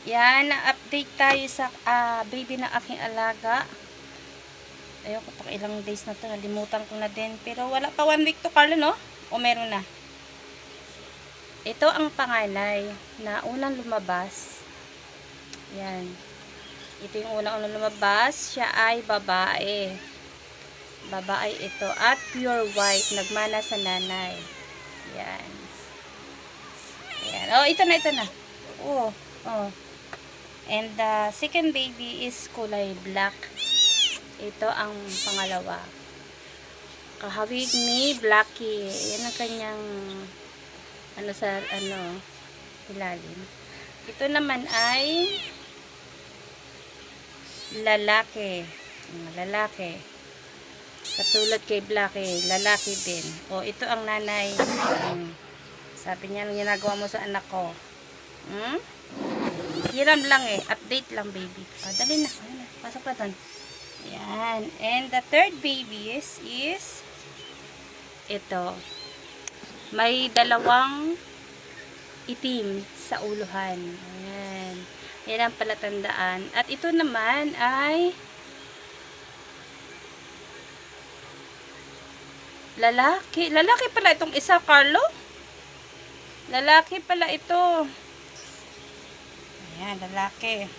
Yan, na-update tayo sa baby ng aking alaga. Ayun ko pang ilang days na to, nalimutan ko na din. Pero wala pa 1 week to, Carlo, no? O meron na? Ito ang panganay na unang lumabas. Yan. Ito yung unang lumabas. Siya ay babae. Babae ito. At pure white. Nagmana sa nanay. Yan. Yan. Oh, ito na. Oh, oh. And the second baby is kulay black. Ito ang pangalawa. Kahawig ni Blackie. Yan ang kanyang ilalim. Ito naman ay lalaki. Lalaki. Katulad kay Blackie, lalaki din. O, ito ang nanay. Sabi niya, anong ginagawa mo sa anak ko? Hiram lang eh. Update lang, baby. O, dali na. Pasok na doon. Ayan. And the third baby is ito. May dalawang itim sa uluhan. Ayan. Yan ang palatandaan. At ito naman ay lalaki. Lalaki pala itong isa, Carlo. Lalaki pala ito. Ayan, lalaki.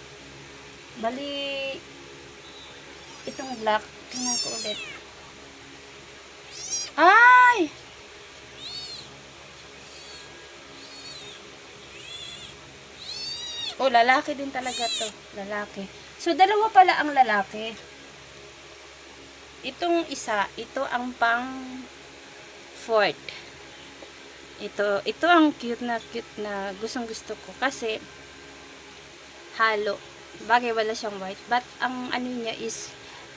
Bali, itong black. Tingnan ko ulit. Ay! Oh, lalaki din talaga to. Lalaki. So, dalawa pala ang lalaki. Itong isa, ito ang pang fourth. Ito ang cute na gustong gusto ko. Kasi, halo. Bagay wala siyang white. But, ang ano niya is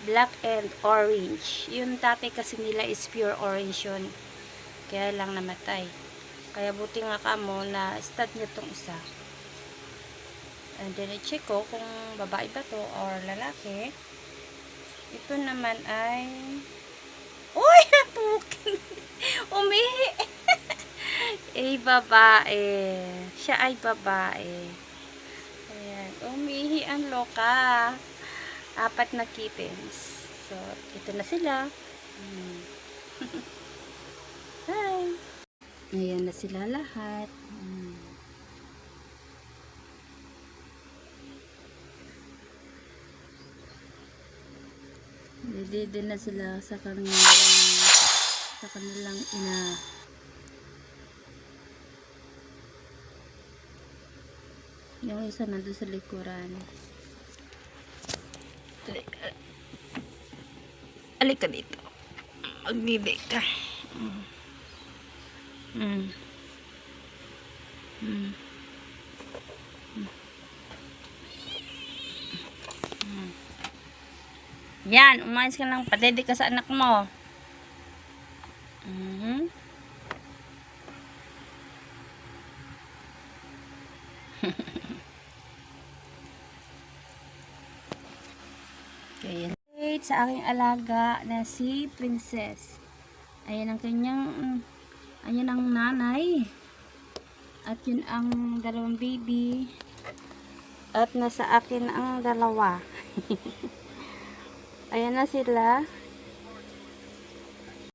black and orange. Yung tatay kasi nila is pure orange yun. Kaya lang namatay. Kaya buti nga kamo na stud niya tong isa. And then, i-check ko kung babae ba to or lalaki. Ito naman ay uy! Pukin! Umihi! Babae. Siya ay babae. Ayan. Umihi ang loka. 4 na kittens. So, ito na sila. Hi! Ayan na sila lahat. Dede na sila sa kanilang ina. Yung isa nandun sa likuran. Alik ka dito. Magbibi ka. Yan, umayos ka lang. Padede ka sa anak mo. Okay. Sa aking alaga na si Princess. Ayan ang kanyang ayan ang nanay. At yun ang dalawang baby. At nasa akin ang dalawa. Ayan na sila.